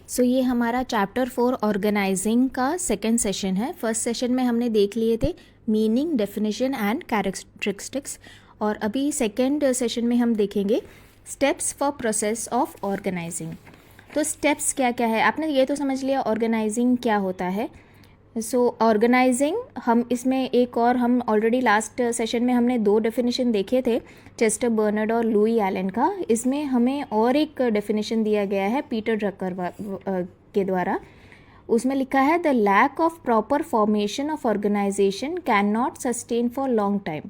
सो ये हमारा chapter 4 organising का सेकेंड सेशन है। फर्स्ट सेशन में हमने देख लिए थे मीनिंग, डेफिनेशन एंड कैरेक्टरिस्टिक्स, और अभी सेकेंड सेशन में हम देखेंगे steps for process of organizing. तो स्टेप्स क्या क्या है, आपने ये तो समझ लिया ऑर्गेनाइजिंग क्या होता है। सो ऑर्गेनाइजिंग, हम इसमें एक और, हम ऑलरेडी लास्ट सेशन में हमने 2 डेफिनेशन देखे थे, चेस्टर बर्नर्ड और लुई एलन का। इसमें हमें और एक डेफिनेशन दिया गया है पीटर ड्रकर के द्वारा। उसमें लिखा है the lack of proper formation of organization can not sustain for long time,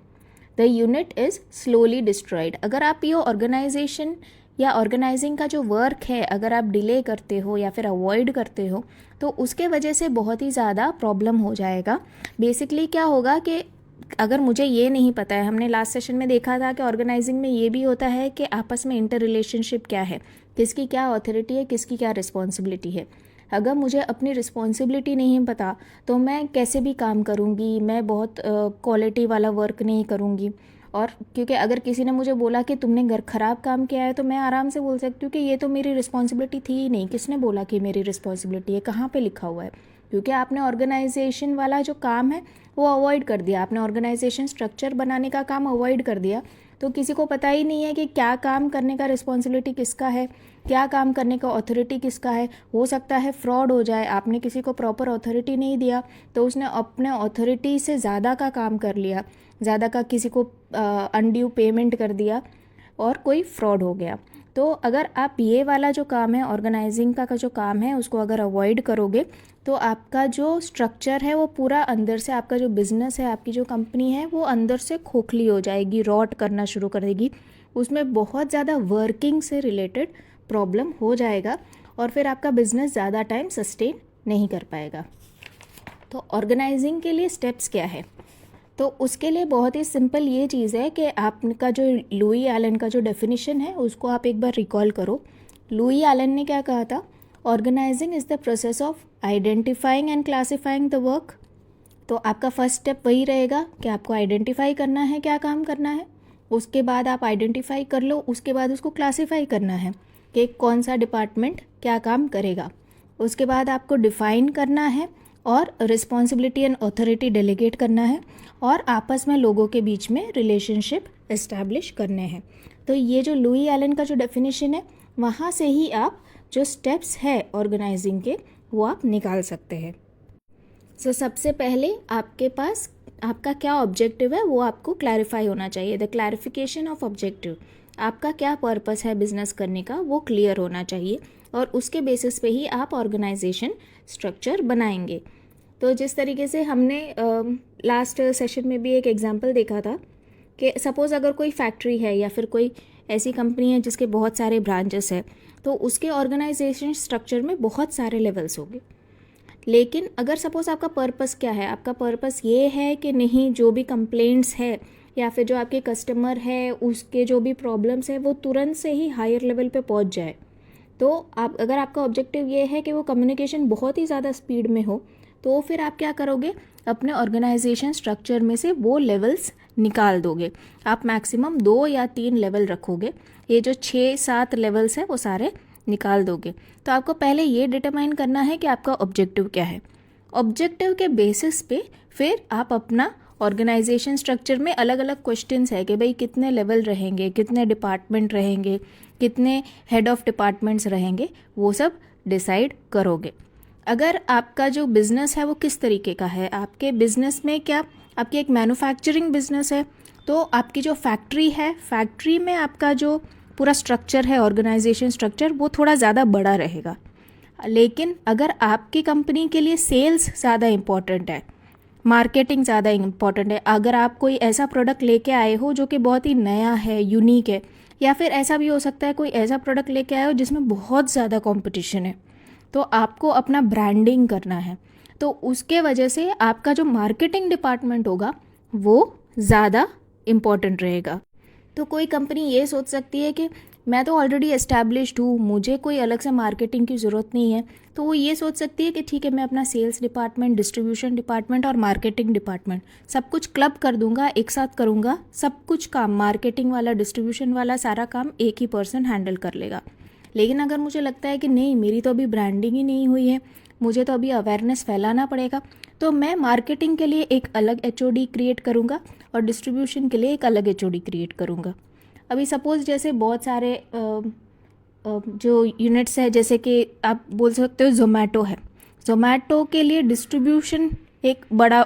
the unit is slowly destroyed. अगर आप ये ऑर्गेनाइजेशन या ऑर्गेनाइजिंग का जो वर्क है अगर आप डिले करते हो या फिर अवॉइड करते हो तो उसके वजह से बहुत ही ज़्यादा प्रॉब्लम हो जाएगा। बेसिकली क्या होगा कि अगर मुझे ये नहीं पता है, हमने लास्ट सेशन में देखा था कि ऑर्गेनाइजिंग में ये भी होता है कि आपस में इंटर रिलेशनशिप क्या है, किसकी क्या अथॉरिटी है, किसकी क्या रिस्पॉन्सिबिलिटी है। अगर मुझे अपनी रिस्पॉन्सिबिलिटी नहीं पता तो मैं कैसे भी काम करूँगी, मैं बहुत क्वालिटी वाला वर्क नहीं करूँगी। और क्योंकि अगर किसी ने मुझे बोला कि तुमने घर ख़राब काम किया है तो मैं आराम से बोल सकती हूँ कि ये तो मेरी रिस्पॉन्सिबिलिटी थी ही नहीं, किसने बोला कि मेरी रिस्पॉन्सिबिलिटी है, कहाँ पे लिखा हुआ है। क्योंकि आपने ऑर्गेनाइजेशन वाला जो काम है वो अवॉइड कर दिया, आपने ऑर्गेनाइजेशन स्ट्रक्चर बनाने का काम अवॉइड कर दिया, तो किसी को पता ही नहीं है कि क्या काम करने का रिस्पॉन्सिबिलिटी किसका है, क्या काम करने का अथॉरिटी किसका है। हो सकता है फ्रॉड हो जाए, आपने किसी को प्रॉपर अथॉरिटी नहीं दिया तो उसने अपने अथॉरिटी से ज़्यादा का काम कर लिया, ज़्यादा का किसी को अनड्यू पेमेंट कर दिया और कोई फ्रॉड हो गया। तो अगर आप ये वाला जो काम है ऑर्गेनाइजिंग का जो काम है उसको अगर अवॉइड करोगे तो आपका जो स्ट्रक्चर है वो पूरा अंदर से, आपका जो बिज़नेस है, आपकी जो कंपनी है वो अंदर से खोखली हो जाएगी, रॉट करना शुरू कर देगी, उसमें बहुत ज़्यादा वर्किंग से रिलेटेड प्रॉब्लम हो जाएगा और फिर आपका बिज़नेस ज़्यादा टाइम सस्टेन नहीं कर पाएगा। तो ऑर्गेनाइजिंग के लिए स्टेप्स क्या है, तो उसके लिए बहुत ही सिंपल ये चीज़ है कि आपका जो लुई एलन का जो डेफिनेशन है उसको आप एक बार रिकॉल करो। लुई एलन ने क्या कहा था, organizing is the process of identifying and classifying the work. तो आपका फर्स्ट स्टेप वही रहेगा कि आपको आइडेंटिफाई करना है क्या काम करना है, उसके बाद आप आइडेंटिफाई कर लो, उसके बाद उसको क्लासीफाई करना है कि कौन सा डिपार्टमेंट क्या काम करेगा। उसके बाद आपको डिफ़ाइन करना है और रिस्पॉन्सिबिलिटी एंड अथॉरिटी डेलीगेट करना है और आपस में लोगों के बीच में रिलेशनशिप इस्टेब्लिश करने हैं। तो ये जो लुई एलन का जो डेफिनेशन है वहाँ से ही आप जो स्टेप्स है ऑर्गेनाइजिंग के वो आप निकाल सकते हैं। सो सबसे पहले आपके पास आपका क्या ऑब्जेक्टिव है वो आपको क्लैरिफाई होना चाहिए। द क्लैरिफिकेशन ऑफ ऑब्जेक्टिव, आपका क्या पर्पस है बिजनेस करने का वो क्लियर होना चाहिए और उसके बेसिस पे ही आप ऑर्गेनाइजेशन स्ट्रक्चर बनाएंगे। तो जिस तरीके से हमने लास्ट सेशन में भी एक एग्जांपल देखा था कि सपोज़ अगर कोई फैक्ट्री है या फिर कोई ऐसी कंपनी है जिसके बहुत सारे ब्रांचेस है तो उसके ऑर्गेनाइजेशन स्ट्रक्चर में बहुत सारे लेवल्स होंगे। लेकिन अगर सपोज़ आपका पर्पस क्या है, आपका पर्पस ये है कि नहीं जो भी कंप्लेंट्स है या फिर जो आपके कस्टमर है उसके जो भी प्रॉब्लम्स है वो तुरंत से ही हायर लेवल पे पहुंच जाए, तो आप अगर आपका ऑब्जेक्टिव ये है कि वो कम्युनिकेशन बहुत ही ज़्यादा स्पीड में हो तो फिर आप क्या करोगे, अपने ऑर्गेनाइजेशन स्ट्रक्चर में से वो लेवल्स निकाल दोगे। आप मैक्सिमम 2 या 3 लेवल रखोगे, ये जो 6-7 लेवल्स हैं वो सारे निकाल दोगे। तो आपको पहले ये डिटरमाइन करना है कि आपका ऑब्जेक्टिव क्या है। ऑब्जेक्टिव के बेसिस पे फिर आप अपना ऑर्गेनाइजेशन स्ट्रक्चर में अलग अलग क्वेश्चंस है कि भाई कितने लेवल रहेंगे, कितने डिपार्टमेंट रहेंगे, कितने हेड ऑफ डिपार्टमेंट्स रहेंगे, वो सब डिसाइड करोगे। अगर आपका जो बिज़नेस है वो किस तरीके का है, आपके बिज़नेस में क्या आपकी एक मैन्युफैक्चरिंग बिज़नेस है तो आपकी जो फैक्ट्री है, फैक्ट्री में आपका जो पूरा स्ट्रक्चर है ऑर्गेनाइजेशन स्ट्रक्चर वो थोड़ा ज़्यादा बड़ा रहेगा। लेकिन अगर आपकी कंपनी के लिए सेल्स ज़्यादा इम्पॉर्टेंट है, मार्केटिंग ज़्यादा इम्पॉर्टेंट है, अगर आप कोई ऐसा प्रोडक्ट लेके आए हो जो कि बहुत ही नया है, यूनिक है, या फिर ऐसा भी हो सकता है कोई ऐसा प्रोडक्ट लेके आए हो जिसमें बहुत ज़्यादा कंपटीशन है, तो आपको अपना ब्रांडिंग करना है, तो उसके वजह से आपका जो मार्केटिंग डिपार्टमेंट होगा वो ज़्यादा इम्पॉर्टेंट रहेगा। तो कोई कंपनी ये सोच सकती है कि मैं तो ऑलरेडी एस्टैब्लिश्ड हूँ, मुझे कोई अलग से मार्केटिंग की ज़रूरत नहीं है, तो वो ये सोच सकती है कि ठीक है मैं अपना सेल्स डिपार्टमेंट, डिस्ट्रीब्यूशन डिपार्टमेंट और मार्केटिंग डिपार्टमेंट सब कुछ क्लब कर दूंगा, एक साथ करूँगा, सब कुछ काम मार्केटिंग वाला, डिस्ट्रीब्यूशन वाला सारा काम एक ही पर्सन हैंडल कर लेगा। लेकिन अगर मुझे लगता है कि नहीं, मेरी तो अभी ब्रांडिंग ही नहीं हुई है, मुझे तो अभी अवेयरनेस फैलाना पड़ेगा, तो मैं मार्केटिंग के लिए एक अलग HOD क्रिएट करूँगा और डिस्ट्रीब्यूशन के लिए एक अलग HOD क्रिएट करूँगा। अभी सपोज़ जैसे बहुत सारे जो यूनिट्स है, जैसे कि आप बोल सकते हो ज़ोमैटो है, ज़ोमैटो के लिए डिस्ट्रीब्यूशन एक बड़ा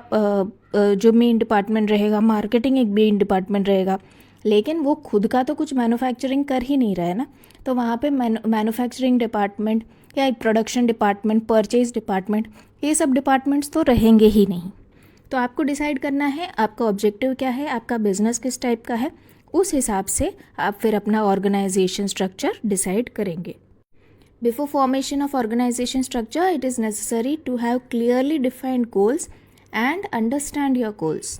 जो मेन डिपार्टमेंट रहेगा, मार्केटिंग एक मेन डिपार्टमेंट रहेगा, लेकिन वो खुद का तो कुछ मैन्युफैक्चरिंग कर ही नहीं रहा है ना, तो वहाँ पे मैन्युफैक्चरिंग डिपार्टमेंट या एक प्रोडक्शन डिपार्टमेंट, परचेज डिपार्टमेंट, ये सब डिपार्टमेंट्स तो रहेंगे ही नहीं। तो आपको डिसाइड करना है आपका ऑब्जेक्टिव क्या है, आपका बिजनेस किस टाइप का है, उस हिसाब से आप फिर अपना ऑर्गेनाइजेशन स्ट्रक्चर डिसाइड करेंगे। Before formation of organization structure, it is necessary to have clearly defined goals and understand your goals.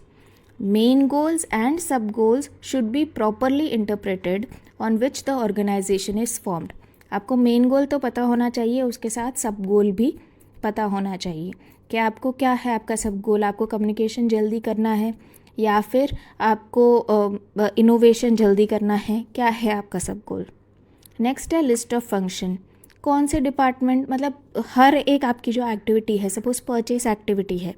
Main goals and sub-goals should be properly interpreted on which the organization is formed. आपको main goal तो पता होना चाहिए, उसके साथ सब गोल भी पता होना चाहिए कि आपको क्या है आपका सब गोल। आपको कम्युनिकेशन जल्दी करना है या फिर आपको इनोवेशन जल्दी करना है, क्या है आपका सब गोल। नेक्स्ट है लिस्ट ऑफ फंक्शन। कौन से डिपार्टमेंट, मतलब हर एक आपकी जो एक्टिविटी है, सपोज परचेस एक्टिविटी है,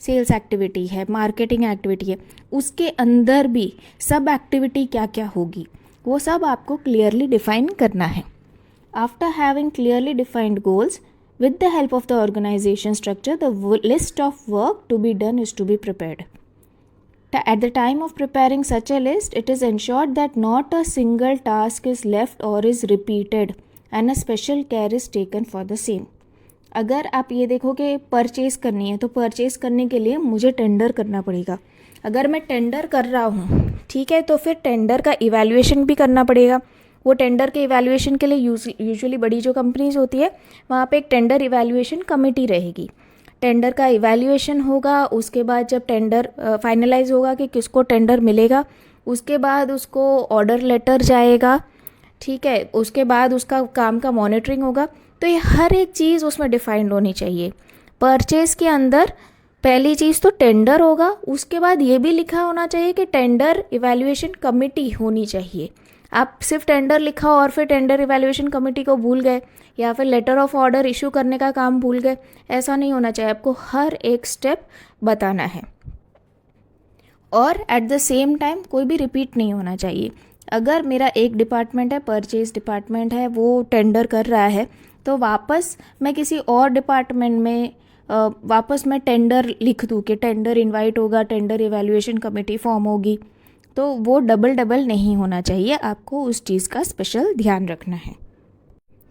सेल्स एक्टिविटी है, मार्केटिंग एक्टिविटी है, उसके अंदर भी सब एक्टिविटी क्या क्या होगी वो सब आपको क्लियरली डिफाइन करना है। After having clearly defined goals with the help of the organization structure, the list of work to be done is to be prepared. At the time of preparing such a list, it is ensured that not a single task is left or is repeated and a special care is taken for the same. अगर आप ये देखो कि purchase करनी है, तो purchase करने के लिए मुझे टेंडर करना पड़ेगा। अगर मैं टेंडर कर रहा हूँ, ठीक है, तो फिर टेंडर का इवैल्यूएशन भी करना पड़ेगा। वो टेंडर के इवैल्यूएशन के लिए यूजुअली बड़ी जो कंपनीज होती है वहाँ पे एक टेंडर इवैल्यूएशन कमेटी रहेगी। टेंडर का इवैल्यूएशन होगा, उसके बाद जब टेंडर फाइनलाइज होगा कि किसको टेंडर मिलेगा, उसके बाद उसको ऑर्डर लेटर जाएगा, ठीक है, उसके बाद उसका काम का मॉनिटरिंग होगा। तो ये हर एक चीज़ उसमें डिफाइंड होनी चाहिए। परचेज़ के अंदर पहली चीज़ तो टेंडर होगा, उसके बाद ये भी लिखा होना चाहिए कि टेंडर इवैल्यूएशन कमेटी होनी चाहिए। आप सिर्फ टेंडर लिखा और फिर टेंडर इवैल्यूएशन कमेटी को भूल गए या फिर लेटर ऑफ ऑर्डर इशू करने का काम भूल गए, ऐसा नहीं होना चाहिए। आपको हर एक स्टेप बताना है और एट द सेम टाइम कोई भी रिपीट नहीं होना चाहिए। अगर मेरा एक डिपार्टमेंट है, परचेज डिपार्टमेंट है, वो टेंडर कर रहा है, तो वापस मैं किसी और डिपार्टमेंट में वापस मैं टेंडर लिख दूँ कि टेंडर इनवाइट होगा, टेंडर इवैल्यूएशन कमेटी फॉर्म होगी, तो वो डबल नहीं होना चाहिए। आपको उस चीज़ का स्पेशल ध्यान रखना है।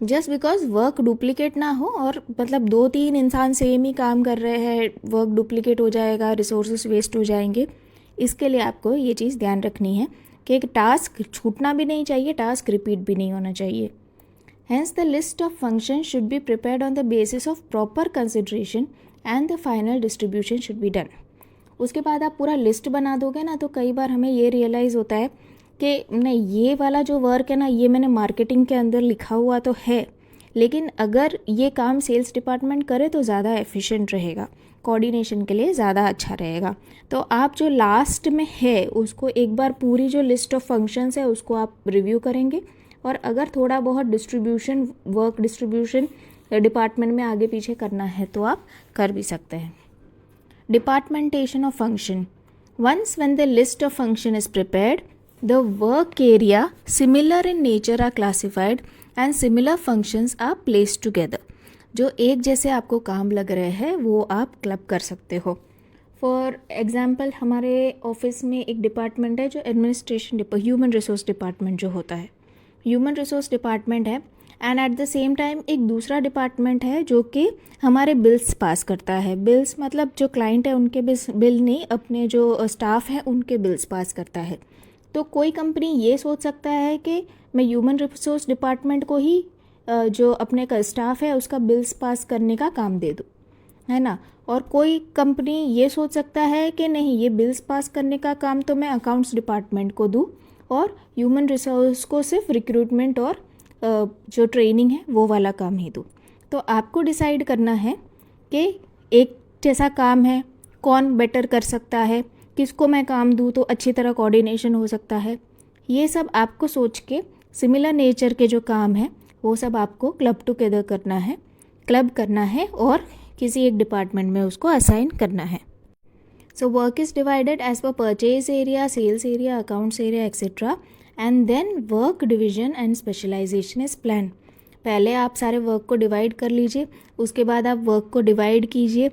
जस्ट बिकॉज वर्क डुप्लीकेट ना हो, और मतलब 2-3 इंसान सेम ही काम कर रहे हैं, वर्क डुप्लीकेट हो जाएगा, रिसोर्सेज वेस्ट हो जाएंगे। इसके लिए आपको ये चीज़ ध्यान रखनी है कि एक टास्क छूटना भी नहीं चाहिए, टास्क रिपीट भी नहीं होना चाहिए। Hence, the list of functions should be prepared on the basis of proper consideration and the final distribution should be done. उसके बाद आप पूरा लिस्ट बना दोगे ना, तो कई बार हमें ये रियलाइज़ होता है कि नहीं, ये वाला जो वर्क है ना, ये मैंने मार्केटिंग के अंदर लिखा हुआ तो है, लेकिन अगर ये काम सेल्स डिपार्टमेंट करे तो ज़्यादा एफिशिएंट रहेगा, कोऑर्डिनेशन के लिए ज़्यादा अच्छा रहेगा। तो आप जो लास्ट में है उसको एक बार पूरी जो लिस्ट ऑफ फंक्शंस है उसको आप रिव्यू करेंगे, और अगर थोड़ा बहुत डिस्ट्रीब्यूशन, वर्क डिस्ट्रीब्यूशन डिपार्टमेंट में आगे पीछे करना है तो आप कर भी सकते हैं। Departmentation of function. Once when the list of function is prepared, the work area similar in nature are classified and similar functions are placed together. जो एक जैसे आपको काम लग रहे हैं वो आप क्लब कर सकते हो। फॉर एग्जाम्पल, हमारे ऑफिस में एक डिपार्टमेंट है जो एडमिनिस्ट्रेशन ह्यूमन रिसोर्स डिपार्टमेंट जो होता है, ह्यूमन रिसोर्स डिपार्टमेंट है, and eight the same time एक दूसरा डिपार्टमेंट है जो कि हमारे बिल्स पास करता है। बिल्स मतलब जो क्लाइंट है उनके बिल नहीं, अपने जो स्टाफ है उनके बिल्स पास करता है। तो कोई कंपनी ये सोच सकता है कि मैं ह्यूमन रिसोर्स डिपार्टमेंट को ही जो अपने का स्टाफ है उसका बिल्स पास करने का काम दे दूँ, है ना। और कोई कंपनी ये सोच सकता है कि नहीं, ये बिल्स पास करने का काम तो मैं अकाउंट्स डिपार्टमेंट को दूँ और ह्यूमन रिसोर्स को सिर्फ रिक्रूटमेंट और जो ट्रेनिंग है वो वाला काम ही दूँ। तो आपको डिसाइड करना है कि एक जैसा काम है, कौन बेटर कर सकता है, किसको मैं काम दूँ तो अच्छी तरह कोऑर्डिनेशन हो सकता है। ये सब आपको सोच के सिमिलर नेचर के जो काम है वो सब आपको क्लब टुगेदर करना है, क्लब करना है और किसी एक डिपार्टमेंट में उसको असाइन करना है. So work is divided as per purchase area, sales area, accounts area, etc. And then work division and specialization is planned. पहले आप सारे वर्क को डिवाइड कर लीजिए, उसके बाद आप वर्क को डिवाइड कीजिए.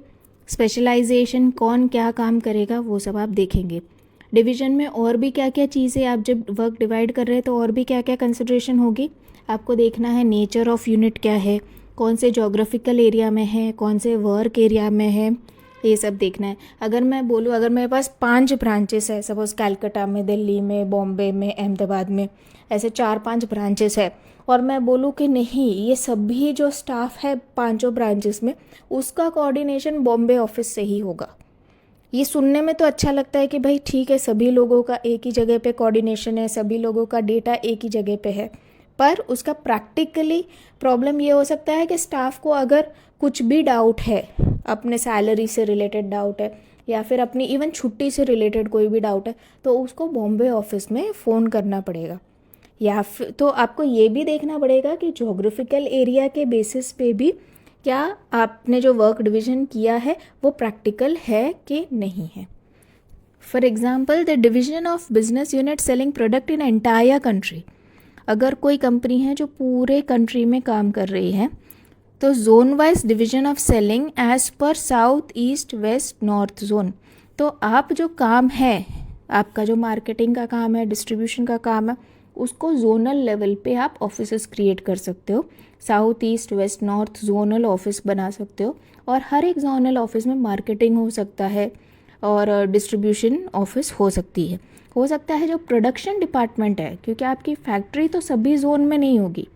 स्पेशलाइजेशन, कौन क्या काम करेगा वो सब आप देखेंगे. डिवीजन में और भी क्या क्या चीज़ें, आप जब वर्क डिवाइड कर रहे हैं तो और भी क्या क्या कंसिडरेशन होगी. आपको देखना है नेचर ऑफ यूनिट क्या है, कौन से जोग्राफिकल एरिया में है, कौन से वर्क एरिया में है, ये सब देखना है. अगर मैं बोलूँ, अगर मेरे पास 5 ब्रांचेस है, सपोज़ कैलकाटा में, दिल्ली में, बॉम्बे में, अहमदाबाद में, ऐसे 4-5 ब्रांचेस है, और मैं बोलूँ कि नहीं, ये सभी जो स्टाफ है 5 ब्रांचेस में, उसका कोऑर्डिनेशन बॉम्बे ऑफिस से ही होगा. ये सुनने में तो अच्छा लगता है कि भाई ठीक है, सभी लोगों का एक ही जगह पे कोऑर्डिनेशन है, सभी लोगों का डेटा एक ही जगह पे है, पर उसका प्रैक्टिकली प्रॉब्लम ये हो सकता है कि स्टाफ को अगर कुछ भी डाउट है, अपने सैलरी से रिलेटेड डाउट है या फिर अपनी इवन छुट्टी से रिलेटेड कोई भी डाउट है, तो उसको बॉम्बे ऑफिस में फ़ोन करना पड़ेगा. या फिर तो आपको ये भी देखना पड़ेगा कि जोग्राफिकल एरिया के बेसिस पे भी क्या आपने जो वर्क डिवीज़न किया है वो प्रैक्टिकल है कि नहीं है. For example, the division of business unit selling product in entire country. अगर कोई कंपनी है जो पूरे कंट्री में काम कर रही है, तो zone wise division of selling as पर south, east, west, north zone. तो आप जो काम है, आपका जो मार्केटिंग का काम है, डिस्ट्रीब्यूशन का काम है, उसको जोनल लेवल पे आप ऑफिसेस क्रिएट कर सकते हो. South, east, west, north zonal office बना सकते हो, और हर एक जोनल ऑफिस में मार्केटिंग हो सकता है और डिस्ट्रीब्यूशन ऑफिस हो सकती है. हो सकता है जो प्रोडक्शन डिपार्टमेंट है, क्योंकि आपकी फैक्ट्री तो सभी जोन में नहीं होगी,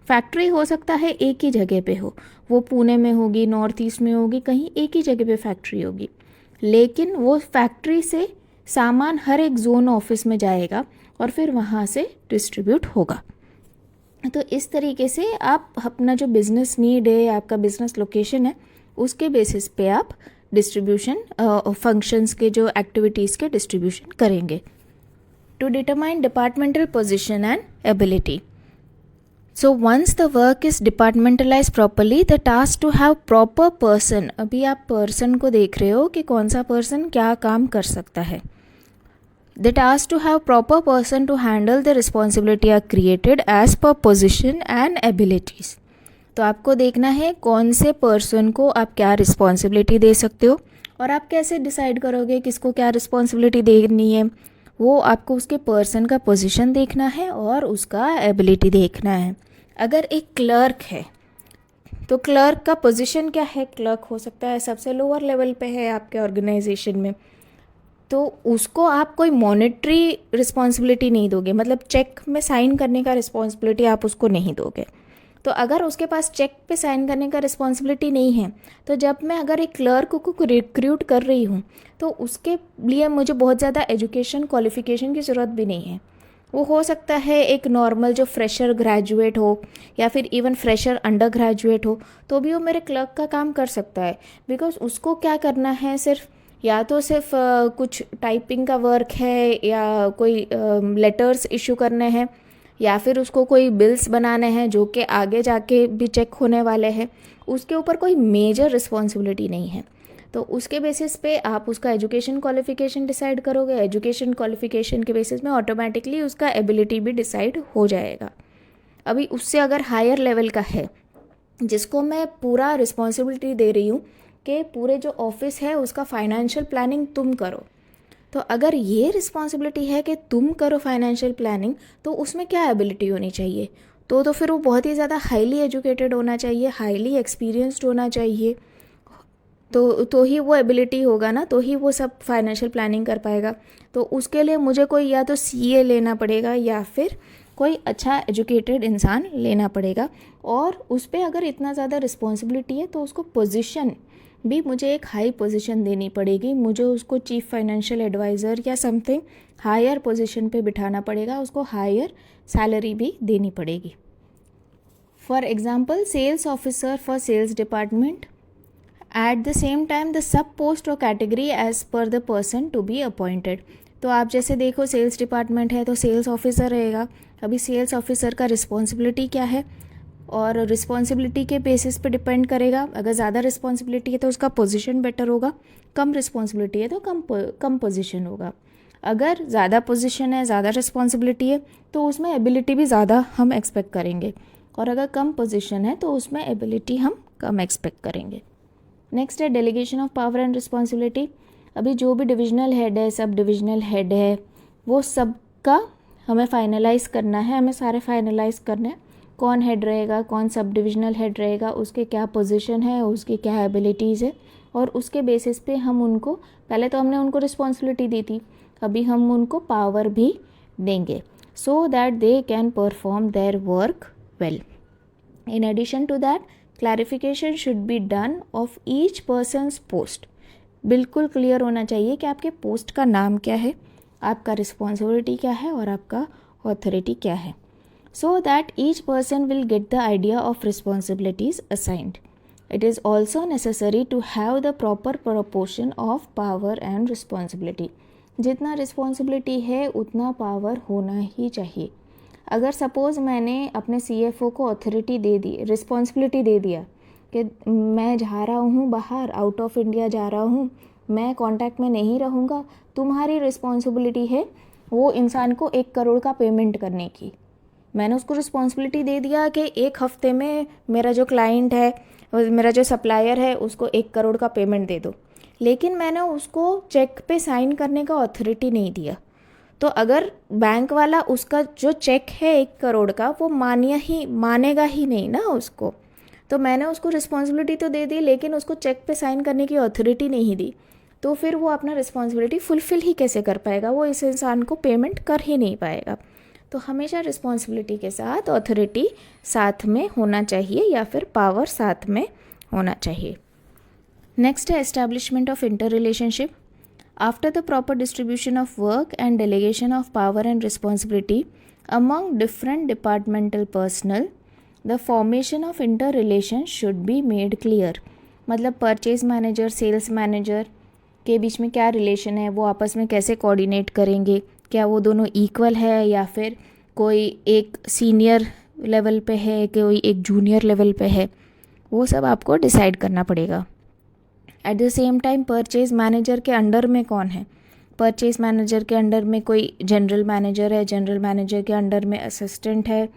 फैक्ट्री हो सकता है एक ही जगह पे हो, वो पुणे में होगी, नॉर्थ ईस्ट में होगी, कहीं एक ही जगह पे फैक्ट्री होगी, लेकिन वो फैक्ट्री से सामान हर एक जोन ऑफिस में जाएगा और फिर वहाँ से डिस्ट्रीब्यूट होगा. तो इस तरीके से आप अपना जो बिज़नेस नीड है, आपका बिज़नेस लोकेशन है, उसके बेसिस पे आप डिस्ट्रीब्यूशन फंक्शंस के जो एक्टिविटीज़ के डिस्ट्रीब्यूशन करेंगे. To determine departmental position and ability. So once the work is departmentalized properly, the task to have proper person, अभी आप person को देख रहे हो कि कौन सा person क्या काम कर सकता है. The task to have proper person to handle the responsibility are created as per position and abilities. तो आपको देखना है कौन से person को आप क्या responsibility दे सकते हो, और आप कैसे decide करोगे किसको क्या responsibility देनी है. वो आपको उसके पर्सन का पोजीशन देखना है और उसका एबिलिटी देखना है. अगर एक क्लर्क है तो क्लर्क का पोजीशन क्या है. क्लर्क हो सकता है सबसे लोअर लेवल पे है आपके ऑर्गेनाइजेशन में, तो उसको आप कोई मॉनेटरी रिस्पॉन्सिबिलिटी नहीं दोगे, मतलब चेक में साइन करने का रिस्पॉन्सिबिलिटी आप उसको नहीं दोगे. तो अगर उसके पास चेक पे साइन करने का रिस्पॉन्सिबिलिटी नहीं है, तो जब मैं अगर एक क्लर्क को रिक्रूट कर रही हूँ तो उसके लिए मुझे बहुत ज़्यादा एजुकेशन क्वालिफिकेशन की ज़रूरत भी नहीं है. वो हो सकता है एक नॉर्मल जो फ्रेशर ग्रेजुएट हो या फिर इवन फ्रेशर अंडर ग्रेजुएट हो, तो भी वो मेरे क्लर्क का काम कर सकता है. बिकॉज उसको क्या करना है, सिर्फ या तो सिर्फ कुछ टाइपिंग का वर्क है, या कोई लेटर्स इशू करने हैं, या फिर उसको कोई बिल्स बनाने हैं जो कि आगे जाके भी चेक होने वाले हैं. उसके ऊपर कोई मेजर रिस्पॉन्सिबिलिटी नहीं है. तो उसके बेसिस पे आप उसका एजुकेशन क्वालिफिकेशन डिसाइड करोगे. एजुकेशन क्वालिफिकेशन के बेसिस में ऑटोमेटिकली उसका एबिलिटी भी डिसाइड हो जाएगा. अभी उससे अगर हायर लेवल का है, जिसको मैं पूरा रिस्पॉन्सिबिलिटी दे रही हूँ कि पूरे जो ऑफिस है उसका फाइनेंशियल प्लानिंग तुम करो, तो अगर ये रिस्पॉन्सिबिलिटी है कि तुम करो फाइनेंशियल प्लानिंग, तो उसमें क्या एबिलिटी होनी चाहिए. तो फिर वो बहुत ही ज़्यादा हाईली एजुकेटेड होना चाहिए, हाईली एक्सपीरियंस्ड होना चाहिए. तो ही वो एबिलिटी होगा ना, तो ही वो सब फाइनेंशियल प्लानिंग कर पाएगा. तो उसके लिए मुझे कोई या तो CA लेना पड़ेगा या फिर कोई अच्छा एजुकेटेड इंसान लेना पड़ेगा. और उस पर अगर इतना ज़्यादा रिस्पॉन्सिबिलिटी है तो उसको पोजीशन भी मुझे एक हाई पोजीशन देनी पड़ेगी. मुझे उसको चीफ फाइनेंशियल एडवाइज़र या समथिंग हायर पोजीशन पे बिठाना पड़ेगा, उसको हायर सैलरी भी देनी पड़ेगी. For example, sales officer for sales department, at the same time the sub post और category as per the person to be appointed. तो आप जैसे देखो सेल्स डिपार्टमेंट है तो सेल्स ऑफिसर रहेगा. अभी सेल्स ऑफिसर का रिस्पॉन्सिबिलिटी क्या है, और रिस्पॉन्सिबिलिटी के बेसिस पे डिपेंड करेगा। अगर ज़्यादा रिस्पॉन्सिबिलिटी है तो उसका पोजीशन बेटर होगा, कम रिस्पॉन्सिबिलिटी है तो कम पोजीशन होगा। अगर ज़्यादा पोजीशन है, ज़्यादा रिस्पॉन्सिबिलिटी है तो उसमें एबिलिटी भी ज़्यादा हम एक्सपेक्ट करेंगे, और अगर कम पोजीशन है तो उसमें एबिलिटी हम कम एक्सपेक्ट करेंगे। नेक्स्ट है delegation of power and responsibility. अभी जो भी डिविजनल हेड है, सब डिविजनल हेड है, वो सब का हमें फाइनलाइज करना है, हमें सारे फाइनलाइज करने हैं। कौन हेड रहेगा, कौन सब डिविजनल हेड रहेगा, उसके क्या पोजीशन है, उसकी क्या एबिलिटीज़ है, और उसके बेसिस पे हम उनको, पहले तो हमने उनको रिस्पॉन्सिबिलिटी दी थी, अभी हम उनको पावर भी देंगे so that they can perform their work well. In addition to that clarification should be done of each person's post. बिल्कुल क्लियर होना चाहिए कि आपके पोस्ट का नाम क्या है, आपका रिस्पॉन्सिबिलिटी क्या है और आपका ऑथोरिटी क्या है, so that each person will get the idea of responsibilities assigned. It is also necessary to have the proper proportion of power and responsibility. जितना रिस्पॉन्सिबिलिटी है उतना पावर होना ही चाहिए। अगर सपोज़ मैंने अपने CFO को अथॉरिटी दे दी, रिस्पॉन्सिबिलिटी दे दिया कि मैं जा रहा हूँ बाहर, आउट ऑफ इंडिया जा रहा हूँ, मैं कांटेक्ट में नहीं रहूँगा, तुम्हारी रिस्पॉन्सिबिलिटी है वो इंसान को 1 करोड़ का पेमेंट करने की। मैंने उसको रिस्पॉन्सिबिलिटी दे दिया कि 1 हफ्ते में मेरा जो क्लाइंट है, मेरा जो सप्लायर है, उसको 1 करोड़ का पेमेंट दे दो, लेकिन मैंने उसको चेक पे साइन करने का अथॉरिटी नहीं दिया। तो अगर बैंक वाला उसका जो चेक है 1 करोड़ का वो मानेगा ही नहीं ना उसको। तो मैंने उसको रिस्पॉन्सिबिलिटी तो दे दी लेकिन उसको चेक पे साइन करने की अथॉरिटी नहीं दी, तो फिर वो अपना रिस्पॉन्सिबिलिटी फुलफ़िल ही कैसे कर पाएगा, वो इस इंसान को पेमेंट कर ही नहीं पाएगा। तो हमेशा रिस्पॉन्सिबिलिटी के साथ ऑथोरिटी साथ में होना चाहिए या फिर पावर साथ में होना चाहिए। नेक्स्ट है establishment of inter relationship. After the proper distribution of work and delegation of power and responsibility among different departmental personal, the formation of inter relation should be made clear. मतलब purchase manager, sales manager के बीच में क्या relation है, वो आपस में कैसे coordinate करेंगे, क्या वो दोनों इक्वल है या फिर कोई एक सीनियर लेवल पे है, कोई एक जूनियर लेवल पे है, वो सब आपको डिसाइड करना पड़ेगा। Eight the same time purchase manager के अंडर में कौन है, परचेज मैनेजर के अंडर में कोई जनरल मैनेजर है, जनरल मैनेजर के अंडर में असिस्टेंट है,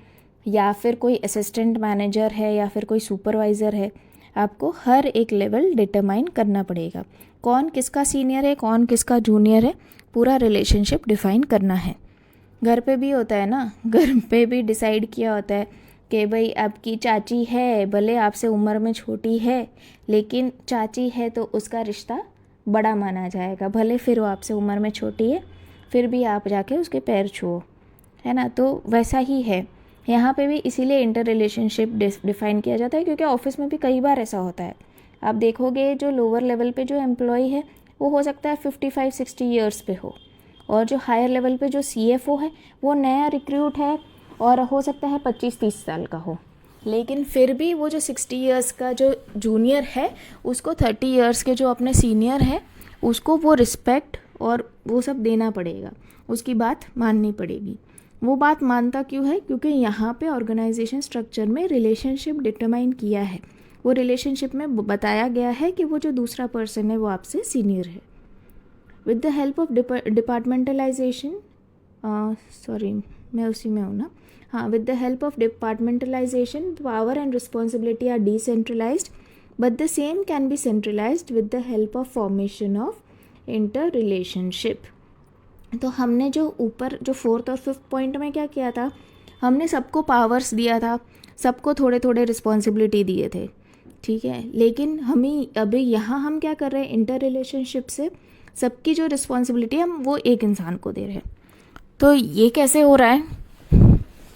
या फिर कोई असिस्टेंट मैनेजर है, या फिर कोई सुपरवाइज़र है। आपको हर एक लेवल डिटरमाइन करना पड़ेगा, कौन किसका सीनियर है, कौन किसका जूनियर है, पूरा रिलेशनशिप डिफ़ाइन करना है। घर पे भी होता है ना, घर पे भी डिसाइड किया होता है कि भाई आपकी चाची है, भले आपसे उम्र में छोटी है लेकिन चाची है तो उसका रिश्ता बड़ा माना जाएगा, भले फिर वो आपसे उम्र में छोटी है फिर भी आप जाके उसके पैर छुओ, है ना। तो वैसा ही है यहाँ पे भी, इसीलिए इंटर रिलेशनशिप डिफ़ाइन किया जाता है, क्योंकि ऑफिस में भी कई बार ऐसा होता है। आप देखोगे जो लोअर लेवल पे जो एम्प्लॉय है वो हो सकता है 55-60 ईयर्स पे हो, और जो हायर लेवल पे जो CFO है वो नया रिक्रूट है और हो सकता है 25-30 साल का हो, लेकिन फिर भी वो जो 60 ईयर्स का जो जूनियर है उसको 30 ईयर्स के जो अपने सीनियर है उसको वो रिस्पेक्ट और वो सब देना पड़ेगा, उसकी बात माननी पड़ेगी। वो बात मानता क्यों है, क्योंकि यहाँ पे ऑर्गेनाइजेशन स्ट्रक्चर में रिलेशनशिप डिटरमाइन किया है, वो रिलेशनशिप में बताया गया है कि वो जो दूसरा पर्सन है वो आपसे सीनियर है। With the help of departmentalization, sorry मैं उसी में हूँ ना, हाँ, with the help of departmentalization power and responsibility are decentralized but the same can be centralized with the help of formation of inter relationship. तो हमने जो ऊपर जो 4th और 5th पॉइंट में क्या किया था, हमने सबको पावर्स दिया था, सबको थोड़े थोड़े रिस्पॉन्सिबिलिटी दिए थे, ठीक है। लेकिन हमें अभी यहाँ हम क्या कर रहे हैं, इंटर रिलेशनशिप से सबकी जो रिस्पॉन्सिबिलिटी है हम वो एक इंसान को दे रहे हैं। तो ये कैसे हो रहा है,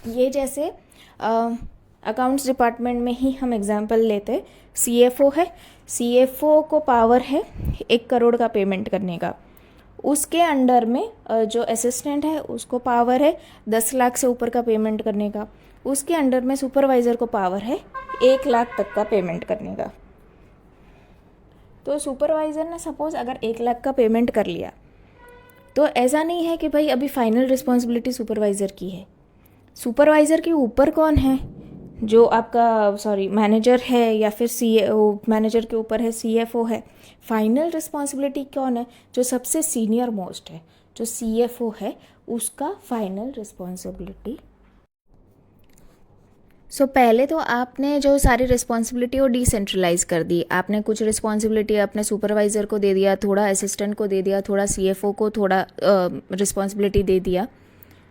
ये जैसे अकाउंट्स डिपार्टमेंट में ही हम एग्जांपल लेते हैं, CFO है, CFO को पावर है 1 करोड़ का पेमेंट करने का, उसके अंडर में जो असिस्टेंट है उसको पावर है 10 लाख से ऊपर का पेमेंट करने का, उसके अंडर में सुपरवाइज़र को पावर है 1 लाख तक का पेमेंट करने का। तो सुपरवाइज़र ने सपोज़ अगर 1 लाख का पेमेंट कर लिया तो ऐसा नहीं है कि भाई अभी फाइनल रिस्पॉन्सिबिलिटी सुपरवाइज़र की है। सुपरवाइज़र के ऊपर कौन है, जो आपका मैनेजर है या फिर मैनेजर के ऊपर है CFO है। फाइनल रिस्पॉन्सिबिलिटी कौन है? जो सबसे सीनियर मोस्ट है, जो CFO है, उसका फाइनल रिस्पॉन्सिबिलिटी। पहले तो आपने जो सारी रिस्पॉन्सिबिलिटी वो डिसेंट्रलाइज कर दी। आपने कुछ रिस्पॉन्सिबिलिटी अपने सुपरवाइज़र को दे दिया, थोड़ा असिस्टेंट को दे दिया, थोड़ा CFO को थोड़ा रिस्पॉन्सिबिलिटी दे दिया।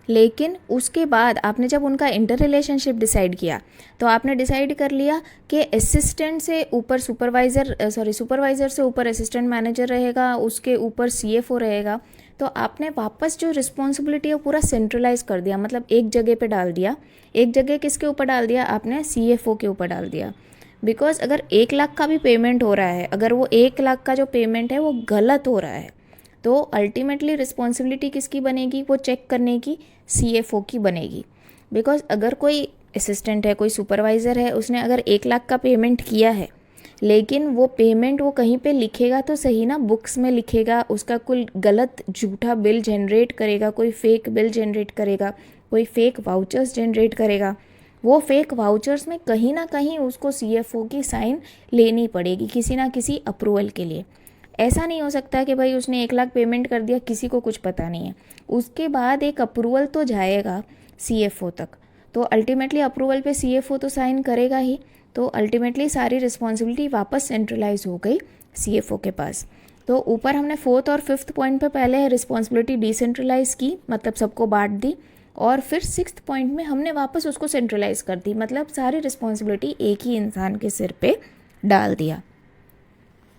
लेकिन उसके बाद आपने जब उनका इंटर रिलेशनशिप डिसाइड किया तो आपने डिसाइड कर लिया कि असिस्टेंट से ऊपर सुपरवाइज़र से ऊपर असिस्टेंट मैनेजर रहेगा, उसके ऊपर CFO रहेगा। तो आपने वापस जो रिस्पॉन्सिबिलिटी है पूरा सेंट्रलाइज कर दिया, मतलब एक जगह पे डाल दिया। एक जगह किसके ऊपर डाल दिया? आपने CFO के ऊपर डाल दिया। बिकॉज अगर 1 लाख का भी पेमेंट हो रहा है, अगर वो 1 लाख का जो पेमेंट है वो गलत हो रहा है, तो अल्टीमेटली रिस्पॉन्सिबिलिटी किसकी बनेगी? वो चेक करने की CFO की बनेगी। बिकॉज अगर कोई असिस्टेंट है, कोई सुपरवाइज़र है, उसने अगर 1 लाख का पेमेंट किया है, लेकिन वो पेमेंट वो कहीं पे लिखेगा तो सही ना, बुक्स में लिखेगा, उसका कोई गलत झूठा बिल जनरेट करेगा, कोई फेक बिल जनरेट करेगा, कोई फेक वाउचर्स जनरेट करेगा, वो फेक वाउचर्स में कहीं ना कहीं उसको CFO की साइन लेनी पड़ेगी किसी ना किसी अप्रूवल के लिए। ऐसा नहीं हो सकता कि भाई उसने 1 लाख पेमेंट कर दिया, किसी को कुछ पता नहीं है। उसके बाद एक अप्रूवल तो जाएगा CFO तक, तो अल्टीमेटली अप्रूवल पे CFO तो साइन करेगा ही। तो अल्टीमेटली सारी रिस्पॉन्सिबिलिटी वापस सेंट्रलाइज हो गई CFO के पास। तो ऊपर हमने 4th और 5th पॉइंट पे पहले रिस्पॉन्सिबिलिटी डिसेंट्रलाइज की, मतलब सबको बांट दी, और फिर 6th पॉइंट में हमने वापस उसको सेंट्रलाइज कर दी, मतलब सारी रिस्पॉन्सिबिलिटी एक ही इंसान के सिर पे डाल दिया।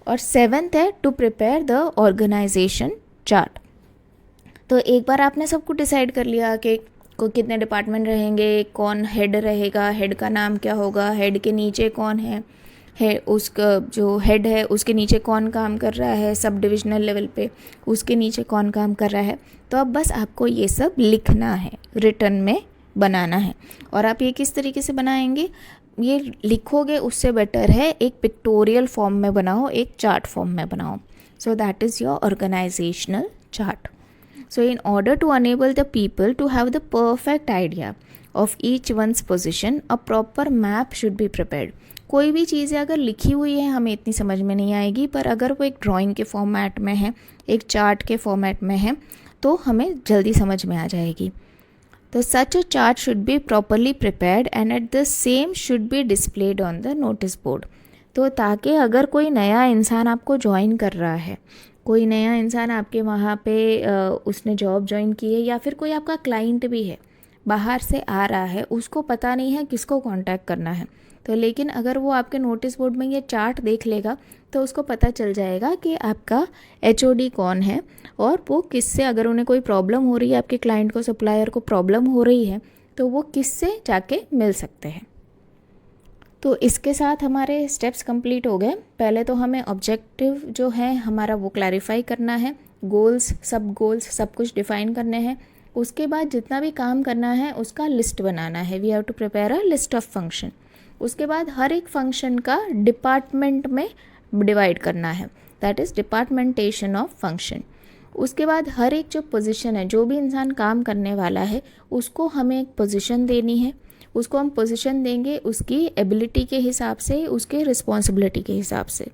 और 7th है to prepare the organization chart. तो एक बार आपने सबको डिसाइड कर लिया कि कितने डिपार्टमेंट रहेंगे, कौन हेड रहेगा, हेड का नाम क्या होगा, हेड के नीचे कौन है उसका जो हेड है उसके नीचे कौन काम कर रहा है, सब डिविजनल लेवल पे उसके नीचे कौन काम कर रहा है। तो अब बस आपको ये सब लिखना है, रिटर्न में बनाना है। और आप ये किस तरीके से बनाएंगे? ये लिखोगे उससे बेटर है एक पिक्टोरियल फॉर्म में बनाओ, एक चार्ट फॉर्म में बनाओ। So that is your organizational chart. So in order to enable the people to have the perfect idea of each one's position, a proper map should be prepared. कोई भी चीज़ें अगर लिखी हुई है हमें इतनी समझ में नहीं आएगी, पर अगर वो एक ड्राइंग के फॉर्मेट में है, एक चार्ट के फॉर्मेट में है, तो हमें जल्दी समझ में आ जाएगी. तो such a chart should be properly prepared and at the same should be displayed on the notice board. तो ताकि अगर कोई नया इंसान आपको ज्वाइन कर रहा है, कोई नया इंसान आपके वहाँ पे उसने जॉब ज्वाइन की है, या फिर कोई आपका क्लाइंट भी है बाहर से आ रहा है, उसको पता नहीं है किसको कांटेक्ट करना है, तो लेकिन अगर वो आपके नोटिस बोर्ड में ये चार्ट देख लेगा तो उसको पता चल जाएगा कि आपका HOD कौन है और वो किससे, अगर उन्हें कोई प्रॉब्लम हो रही है, आपके क्लाइंट को, सप्लायर को प्रॉब्लम हो रही है, तो वो किससे जाके मिल सकते हैं. तो इसके साथ हमारे स्टेप्स कंप्लीट हो गए. पहले तो हमें ऑब्जेक्टिव जो है हमारा वो क्लैरिफाई करना है, गोल्स, सब गोल्स सब कुछ डिफाइन करने हैं. उसके बाद जितना भी काम करना है उसका लिस्ट बनाना है. We have to prepare a list of function. उसके बाद हर एक फंक्शन का डिपार्टमेंट में डिवाइड करना है, दैट इज़ डिपार्टमेंटेशन ऑफ फंक्शन. उसके बाद हर एक जो पोजीशन है, जो भी इंसान काम करने वाला है, उसको हमें एक पोजीशन देनी है. उसको हम पोजीशन देंगे उसकी एबिलिटी के हिसाब से, उसके रिस्पॉन्सिबिलिटी के हिसाब से.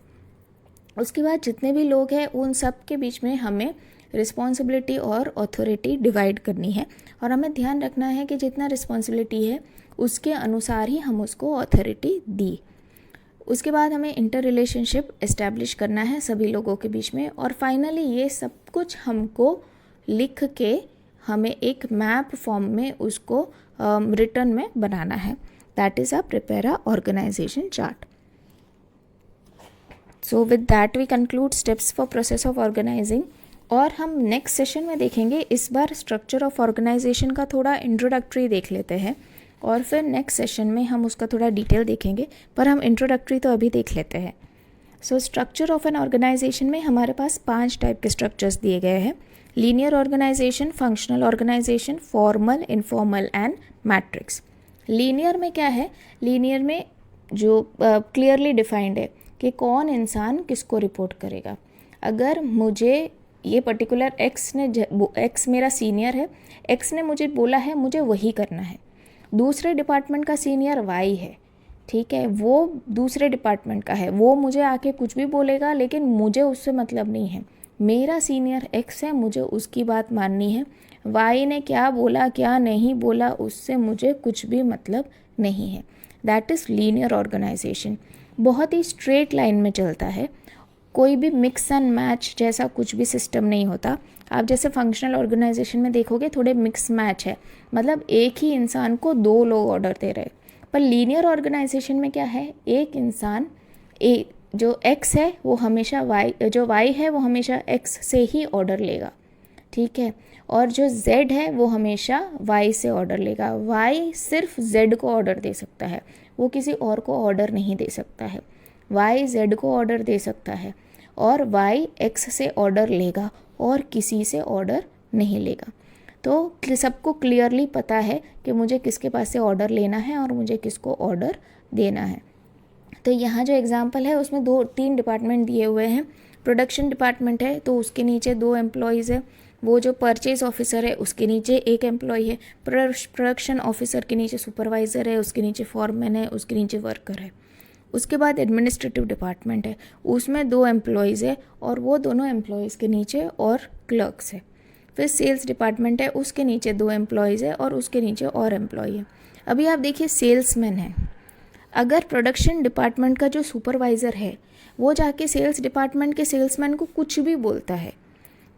उसके बाद जितने भी लोग हैं उन सब के बीच में हमें रिस्पॉन्सिबिलिटी और अथॉरिटी डिवाइड करनी है, और हमें ध्यान रखना है कि जितना रिस्पॉन्सिबिलिटी है उसके अनुसार ही हम उसको अथॉरिटी दी. उसके बाद हमें इंटर रिलेशनशिप इस्टेब्लिश करना है सभी लोगों के बीच में. और फाइनली ये सब कुछ हमको लिख के हमें एक मैप फॉर्म में उसको रिटर्न में बनाना है. That is a prepare a organization chart. So with that we conclude steps for process of organizing. और हम नेक्स्ट सेशन में देखेंगे, इस बार स्ट्रक्चर ऑफ ऑर्गेनाइजेशन का थोड़ा इंट्रोडक्टरी देख लेते हैं, और फिर नेक्स्ट सेशन में हम उसका थोड़ा डिटेल देखेंगे, पर हम इंट्रोडक्टरी तो अभी देख लेते हैं. So structure of an organization में हमारे पास 5 टाइप के स्ट्रक्चर्स दिए गए हैं: linear organization, functional organization, formal, informal and matrix. Linear में क्या है? लीनियर में जो क्लियरली डिफाइंड है कि कौन इंसान किसको रिपोर्ट करेगा. अगर मुझे ये पर्टिकुलर एक्स मेरा सीनियर है, एक्स ने मुझे बोला है मुझे वही करना है, दूसरे डिपार्टमेंट का सीनियर वाई है, ठीक है, वो दूसरे डिपार्टमेंट का है, वो मुझे आके कुछ भी बोलेगा लेकिन मुझे उससे मतलब नहीं है। मेरा सीनियर एक्स है, मुझे उसकी बात माननी है। वाई ने क्या बोला क्या नहीं बोला उससे मुझे कुछ भी मतलब नहीं है। That is linear organization. बहुत ही स्ट्रेट लाइन में चलता है, कोई भी मिक्स एंड मैच जैसा कुछ भी सिस्टम नहीं होता। आप जैसे फंक्शनल ऑर्गेनाइजेशन में देखोगे थोड़े मिक्स मैच है, मतलब एक ही इंसान को दो लोग ऑर्डर दे रहे। पर लीनियर ऑर्गेनाइजेशन में क्या है, एक इंसान जो एक्स है वो हमेशा वाई, जो वाई है वो हमेशा एक्स से ही ऑर्डर लेगा, ठीक है, और जो जेड है वो हमेशा वाई से ऑर्डर लेगा। वाई सिर्फ जेड को ऑर्डर दे सकता है, वो किसी और को ऑर्डर नहीं दे सकता है। वाई जेड को ऑर्डर दे सकता है और वाई एक्स से ऑर्डर लेगा और किसी से ऑर्डर नहीं लेगा। तो सबको क्लियरली पता है कि मुझे किसके पास से ऑर्डर लेना है और मुझे किसको ऑर्डर देना है। तो यहाँ जो एग्जांपल है उसमें 2-3 डिपार्टमेंट दिए हुए हैं। प्रोडक्शन डिपार्टमेंट है तो उसके नीचे 2 एम्प्लॉयज़ है। वो जो परचेज ऑफिसर है उसके नीचे 1 एम्प्लॉय है। प्रोडक्शन ऑफिसर के नीचे सुपरवाइज़र है, उसके नीचे फॉरमैन है, उसके नीचे वर्कर है। उसके बाद एडमिनिस्ट्रेटिव डिपार्टमेंट है, उसमें 2 एम्प्लॉयज़ है और वो दोनों एम्प्लॉयज़ के नीचे और क्लर्क्स है। फिर सेल्स डिपार्टमेंट है, उसके नीचे 2 एम्प्लॉयज़ है और उसके नीचे और एम्प्लॉय है। अभी आप देखिए सेल्समैन है, अगर प्रोडक्शन डिपार्टमेंट का जो सुपरवाइज़र है वो जाके सेल्स डिपार्टमेंट के सेल्समैन को कुछ भी बोलता है,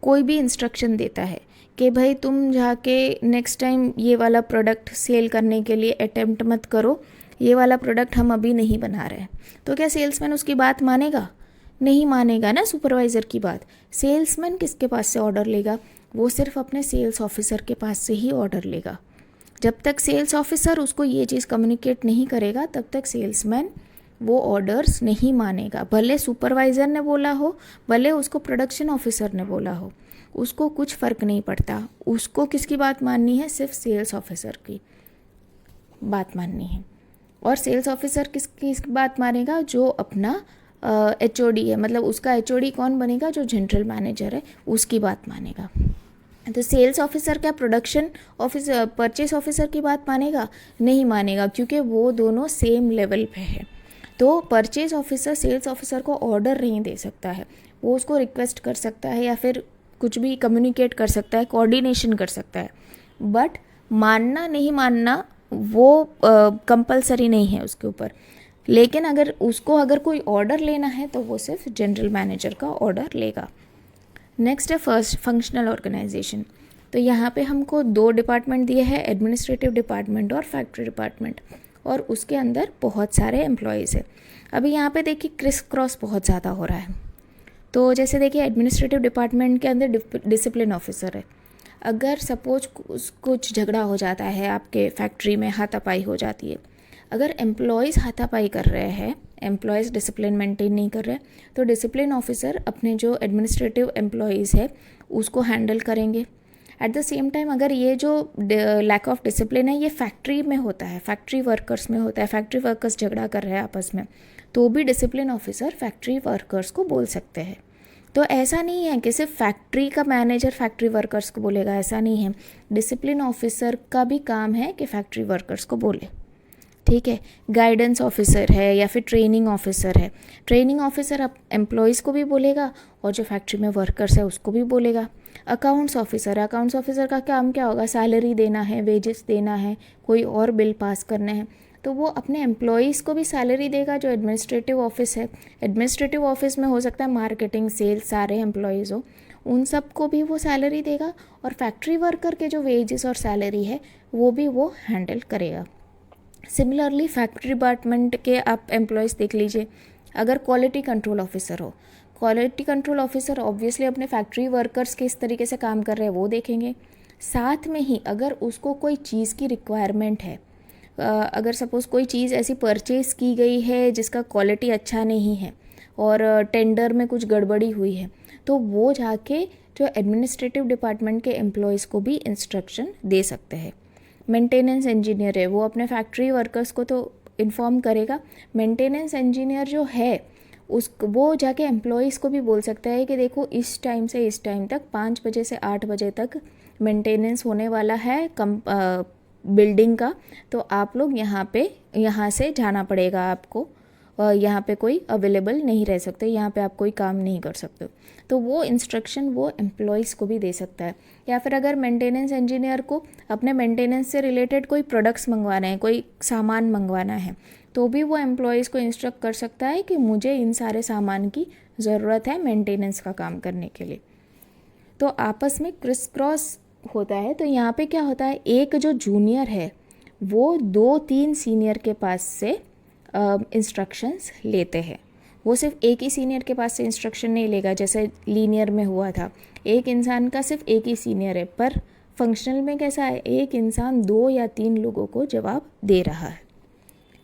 कोई भी इंस्ट्रक्शन देता है कि भाई तुम जाके नेक्स्ट टाइम ये वाला प्रोडक्ट सेल करने के लिए अटेम्प्ट मत करो, ये वाला प्रोडक्ट हम अभी नहीं बना रहे हैं, तो क्या सेल्समैन उसकी बात मानेगा? नहीं मानेगा ना सुपरवाइज़र की बात। सेल्समैन किसके पास से ऑर्डर लेगा? वो सिर्फ अपने सेल्स ऑफिसर के पास से ही ऑर्डर लेगा। जब तक सेल्स ऑफिसर उसको ये चीज़ कम्युनिकेट नहीं करेगा तब तक सेल्समैन वो ऑर्डर्स नहीं मानेगा। भले सुपरवाइज़र ने बोला हो, भले उसको प्रोडक्शन ऑफिसर ने बोला हो, उसको कुछ फ़र्क नहीं पड़ता। उसको किसकी बात माननी है? सिर्फ सेल्स ऑफिसर की बात माननी है। और सेल्स ऑफिसर किसकी बात मानेगा? जो अपना HOD है, मतलब उसका HOD कौन बनेगा? जो जनरल मैनेजर है उसकी बात मानेगा। तो सेल्स ऑफिसर क्या प्रोडक्शन ऑफिसर, परचेस ऑफिसर की बात मानेगा? नहीं मानेगा, क्योंकि वो दोनों सेम लेवल पे है। तो परचेज ऑफिसर सेल्स ऑफिसर को ऑर्डर नहीं दे सकता है, वो उसको रिक्वेस्ट कर सकता है या फिर कुछ भी कम्युनिकेट कर सकता है, कोऑर्डिनेशन कर सकता है, बट मानना नहीं मानना वो कंपलसरी नहीं है उसके ऊपर। लेकिन अगर कोई ऑर्डर लेना है तो वो सिर्फ जनरल मैनेजर का ऑर्डर लेगा। नेक्स्ट है फर्स्ट फंक्शनल ऑर्गेनाइजेशन। तो यहाँ पे हमको 2 डिपार्टमेंट दिए हैं, एडमिनिस्ट्रेटिव डिपार्टमेंट और फैक्ट्री डिपार्टमेंट, और उसके अंदर बहुत सारे एम्प्लॉयज़ है। अभी यहाँ पे देखिए क्रिस क्रॉस बहुत ज़्यादा हो रहा है। तो जैसे देखिए एडमिनिस्ट्रेटिव डिपार्टमेंट के अंदर डिसिप्लिन ऑफिसर है। अगर सपोज कुछ झगड़ा हो जाता है, आपके फैक्ट्री में हाथापाई हो जाती है, अगर एम्प्लॉयज़ हाथापाई कर रहे हैं, एम्प्लॉयज़ डिसिप्लिन मेंटेन नहीं कर रहे, तो डिसिप्लिन ऑफिसर अपने जो एडमिनिस्ट्रेटिव एम्प्लॉयज़ है उसको हैंडल करेंगे। एट द सेम टाइम अगर ये जो लैक ऑफ डिसिप्लिन है ये फैक्ट्री में होता है, फैक्ट्री वर्कर्स में होता है, फैक्ट्री वर्कर्स झगड़ा कर रहे हैं आपस में, तो भी डिसिप्लिन ऑफिसर फैक्ट्री वर्कर्स को बोल सकते हैं। तो ऐसा नहीं है कि सिर्फ फैक्ट्री का मैनेजर फैक्ट्री वर्कर्स को बोलेगा, ऐसा नहीं है। डिसिप्लिन ऑफिसर का भी काम है कि फैक्ट्री वर्कर्स को बोले, ठीक है। गाइडेंस ऑफिसर है या फिर ट्रेनिंग ऑफिसर है, ट्रेनिंग ऑफिसर अब एम्प्लॉयज़ को भी बोलेगा और जो फैक्ट्री में वर्कर्स है उसको भी बोलेगा। अकाउंट्स ऑफिसर है, अकाउंट्स ऑफिसर का काम क्या होगा? सैलरी देना है, वेजेस देना है, कोई और बिल पास करना है, तो वो अपने एम्प्लॉयज़ को भी सैलरी देगा। जो एडमिनिस्ट्रेटिव ऑफिस है, एडमिनिस्ट्रेटिव ऑफिस में हो सकता है मार्केटिंग, सेल्स, सारे एम्प्लॉयज़ हो, उन सब को भी वो सैलरी देगा, और फैक्ट्री वर्कर के जो वेजेस और सैलरी है वो भी वो हैंडल करेगा। सिमिलरली फैक्ट्री डिपार्टमेंट के आप एम्प्लॉयज़ देख लीजिए। अगर क्वालिटी कंट्रोल ऑफिसर हो, क्वालिटी कंट्रोल ऑफिसर ऑब्वियसली अपने फैक्ट्री वर्कर्स किस तरीके से काम कर रहे हैं वो देखेंगे। साथ में ही अगर उसको कोई चीज़ की रिक्वायरमेंट है, अगर सपोज़ कोई चीज़ ऐसी परचेज़ की गई है जिसका क्वालिटी अच्छा नहीं है और टेंडर में कुछ गड़बड़ी हुई है, तो वो जाके जो एडमिनिस्ट्रेटिव डिपार्टमेंट के एम्प्लॉयज़ को भी इंस्ट्रक्शन दे सकते हैं। मेंटेनेंस इंजीनियर है, वो अपने फैक्ट्री वर्कर्स को तो इन्फॉर्म करेगा। मेंटेनेंस इंजीनियर जो है वो जाके एम्प्लॉयज़ को भी बोल सकता है कि देखो इस टाइम से इस टाइम तक 5 बजे से 8 बजे तक मेंटेनेंस होने वाला है बिल्डिंग का, तो आप लोग यहाँ से जाना पड़ेगा आपको, यहाँ पे कोई अवेलेबल नहीं रह सकते, यहाँ पे आप कोई काम नहीं कर सकते। तो वो इंस्ट्रक्शन वो एम्प्लॉयज़ को भी दे सकता है। या फिर अगर मेंटेनेंस इंजीनियर को अपने मेंटेनेंस से रिलेटेड कोई प्रोडक्ट्स मंगवाना है, कोई सामान मंगवाना है, तो भी वो एम्प्लॉयज़ को इंस्ट्रक्ट कर सकता है कि मुझे इन सारे सामान की ज़रूरत है मेंटेनेंस का काम करने के लिए। तो आपस में क्रिस क्रॉस होता है। तो यहाँ पे क्या होता है, एक जो जूनियर है वो 2-3 सीनियर के पास से इंस्ट्रक्शंस लेते हैं। वो सिर्फ एक ही सीनियर के पास से इंस्ट्रक्शन नहीं लेगा, जैसे लीनियर में हुआ था, एक इंसान का सिर्फ एक ही सीनियर है, पर फंक्शनल में कैसा है, एक इंसान 2 या 3 लोगों को जवाब दे रहा है।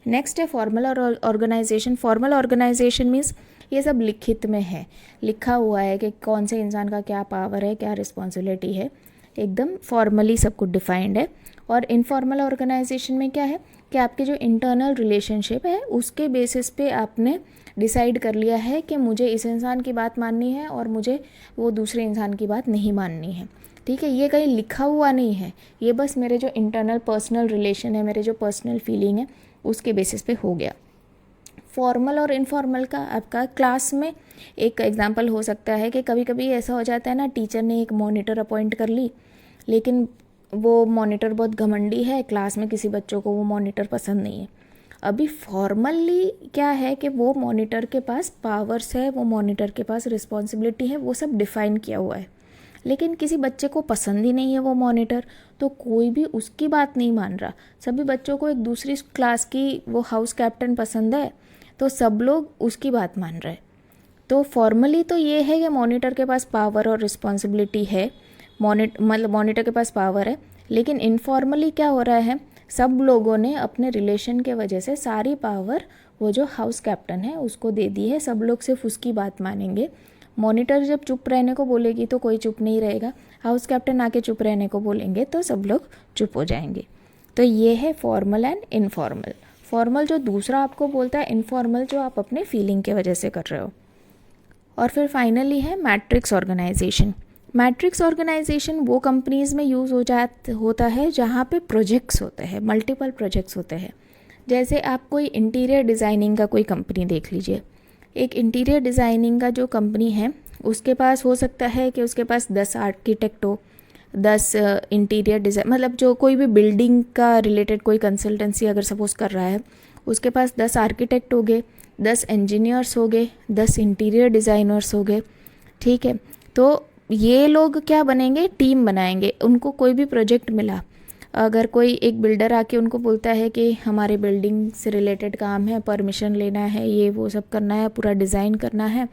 नेक्स्ट है formal organization. Formal organization means ये सब लिखित में है, लिखा हुआ है कि कौन से इंसान का क्या पावर है, क्या रिस्पॉन्सिबिलिटी है, एकदम फॉर्मली सब कुछ डिफाइंड है। और इनफॉर्मल ऑर्गेनाइजेशन में क्या है कि आपके जो इंटरनल रिलेशनशिप है उसके बेसिस पे आपने डिसाइड कर लिया है कि मुझे इस इंसान की बात माननी है और मुझे वो दूसरे इंसान की बात नहीं माननी है। ठीक है, ये कहीं लिखा हुआ नहीं है, ये बस मेरे जो इंटरनल पर्सनल रिलेशन है, मेरे जो पर्सनल फीलिंग है, उसके बेसिस पे हो गया। फॉर्मल और इनफॉर्मल का आपका क्लास में एक एग्जांपल हो सकता है कि कभी कभी ऐसा हो जाता है ना, टीचर ने एक मॉनिटर अपॉइंट कर ली, लेकिन वो मॉनिटर बहुत घमंडी है, क्लास में किसी बच्चों को वो मॉनिटर पसंद नहीं है। अभी फॉर्मली क्या है कि वो मॉनिटर के पास पावर्स है, वो मॉनिटर के पास रिस्पॉन्सिबिलिटी है, वो सब डिफ़ाइन किया हुआ है, लेकिन किसी बच्चे को पसंद ही नहीं है वो मॉनिटर, तो कोई भी उसकी बात नहीं मान रहा। सभी बच्चों को एक दूसरी क्लास की वो हाउस कैप्टन पसंद है, तो सब लोग उसकी बात मान रहे हैं। तो फॉर्मली तो ये है कि मॉनिटर के पास पावर और रिस्पॉन्सिबिलिटी है, मतलब मॉनिटर के पास पावर है, लेकिन इनफॉर्मली क्या हो रहा है, सब लोगों ने अपने रिलेशन के वजह से सारी पावर वो जो हाउस कैप्टन है उसको दे दी है, सब लोग सिर्फ उसकी बात मानेंगे। मॉनिटर जब चुप रहने को बोलेगी तो कोई चुप नहीं रहेगा, हाउस कैप्टन आके चुप रहने को बोलेंगे तो सब लोग चुप हो जाएंगे। तो ये है फॉर्मल एंड इनफॉर्मल। फॉर्मल जो दूसरा आपको बोलता है, इनफॉर्मल जो आप अपने फीलिंग के वजह से कर रहे हो। और फिर फाइनली है मैट्रिक्स ऑर्गेनाइजेशन। मैट्रिक्स ऑर्गेनाइजेशन वो कंपनीज़ में यूज़ होता है जहाँ पे प्रोजेक्ट्स होते हैं, मल्टीपल प्रोजेक्ट्स होते हैं। जैसे आप कोई इंटीरियर डिज़ाइनिंग का कोई कंपनी देख लीजिए, एक इंटीरियर डिज़ाइनिंग का जो कंपनी है उसके पास हो सकता है कि उसके पास 10 आर्किटेक्ट हो, 10 इंटीरियर डिज़ाइन, मतलब जो कोई भी बिल्डिंग का रिलेटेड कोई कंसल्टेंसी अगर सपोज़ कर रहा है, उसके पास 10 आर्किटेक्ट हो गए, 10 इंजीनियर्स हो गए, 10 इंटीरियर डिज़ाइनर्स हो गए। ठीक है, तो ये लोग क्या बनेंगे, टीम बनाएंगे। उनको कोई भी प्रोजेक्ट मिला, अगर कोई एक बिल्डर आके उनको बोलता है कि हमारे बिल्डिंग से रिलेटेड काम है, परमिशन लेना है, ये वो सब करना है, पूरा डिज़ाइन करना है,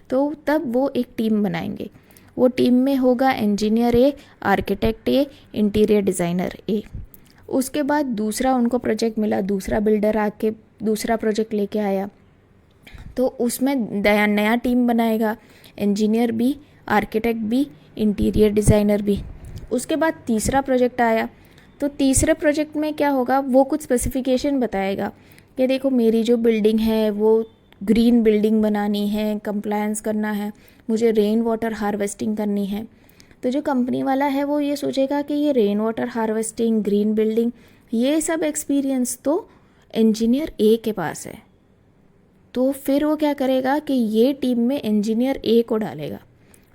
तो तब वो एक टीम बनाएंगे। वो टीम में होगा इंजीनियर ए, आर्किटेक्ट ए, इंटीरियर डिज़ाइनर ए। उसके बाद दूसरा उनको प्रोजेक्ट मिला, दूसरा बिल्डर आके दूसरा प्रोजेक्ट लेके आया, तो उसमें नया टीम बनाएगा, इंजीनियर भी, आर्किटेक्ट भी, इंटीरियर डिज़ाइनर भी। उसके बाद तीसरा प्रोजेक्ट आया, तो तीसरे प्रोजेक्ट में क्या होगा, वो कुछ स्पेसिफिकेशन बताएगा कि देखो मेरी जो बिल्डिंग है वो ग्रीन बिल्डिंग बनानी है, कंप्लायंस करना है, मुझे रेन वाटर हार्वेस्टिंग करनी है। तो जो कंपनी वाला है वो ये सोचेगा कि ये rain water harvesting, green building, ये सब एक्सपीरियंस तो इंजीनियर ए के पास है। तो फिर वो क्या करेगा कि ये टीम में इंजीनियर ए को डालेगा।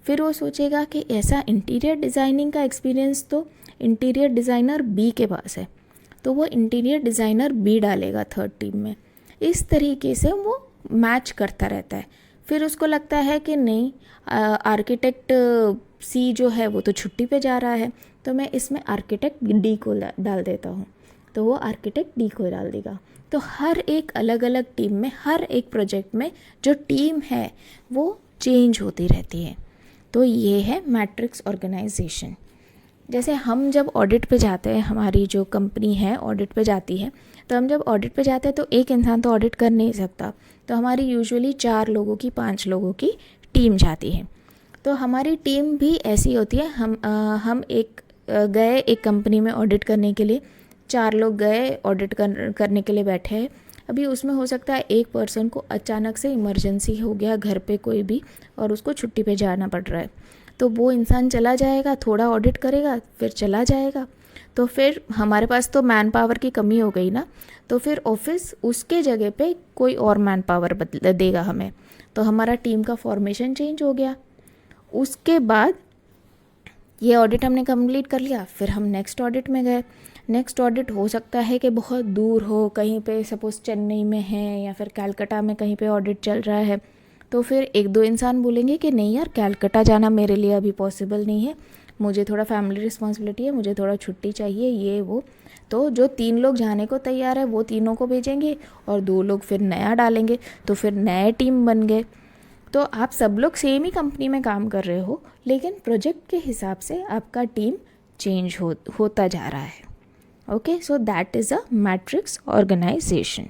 फिर वो सोचेगा कि ऐसा इंटीरियर डिज़ाइनिंग का एक्सपीरियंस तो इंटीरियर डिज़ाइनर बी के पास है, तो वो इंटीरियर डिज़ाइनर बी डालेगा थर्ड टीम में। इस तरीके से वो मैच करता रहता है। फिर उसको लगता है कि नहीं, आर्किटेक्ट सी जो है वो तो छुट्टी पे जा रहा है, तो मैं इसमें आर्किटेक्ट डी को डाल देता हूँ, तो वो आर्किटेक्ट डी को डाल देगा। तो हर एक अलग अलग टीम में, हर एक प्रोजेक्ट में जो टीम है वो चेंज होती रहती है। तो ये है मैट्रिक्स ऑर्गेनाइजेशन। जैसे हम जब ऑडिट पे जाते हैं, हमारी जो कंपनी है ऑडिट पे जाती है, तो हम जब ऑडिट पे जाते हैं तो एक इंसान तो ऑडिट कर नहीं सकता, तो हमारी यूजुअली 4 लोगों की, 5 लोगों की टीम जाती है। तो हमारी टीम भी ऐसी होती है। हम गए एक कंपनी में ऑडिट करने के लिए, 4 लोग गए ऑडिट करने के लिए बैठे हैं। अभी उसमें हो सकता है एक पर्सन को अचानक से इमरजेंसी हो गया घर पे कोई भी, और उसको छुट्टी पे जाना पड़ रहा है, तो वो इंसान चला जाएगा, थोड़ा ऑडिट करेगा, फिर चला जाएगा। तो फिर हमारे पास तो मैन पावर की कमी हो गई ना, तो फिर ऑफिस उसके जगह पे कोई और मैन पावर बदल देगा हमें, तो हमारा टीम का फॉर्मेशन चेंज हो गया। उसके बाद ये ऑडिट हमने कंप्लीट कर लिया, फिर हम नेक्स्ट ऑडिट में गए। नेक्स्ट ऑडिट हो सकता है कि बहुत दूर हो, कहीं पे सपोज़ चेन्नई में है या फिर कलकत्ता में कहीं पे ऑडिट चल रहा है, तो फिर एक दो इंसान बोलेंगे कि नहीं यार कलकत्ता जाना मेरे लिए अभी पॉसिबल नहीं है, मुझे थोड़ा फैमिली रिस्पॉन्सिबिलिटी है, मुझे थोड़ा छुट्टी चाहिए, ये वो। तो जो 3 लोग जाने को तैयार है वो तीनों को भेजेंगे और 2 लोग फिर नया डालेंगे, तो फिर नए टीम बन गए। तो आप सब लोग सेम ही कंपनी में काम कर रहे हो, लेकिन प्रोजेक्ट के हिसाब से आपका टीम चेंज होता जा रहा है। Okay, so that is a matrix organisation.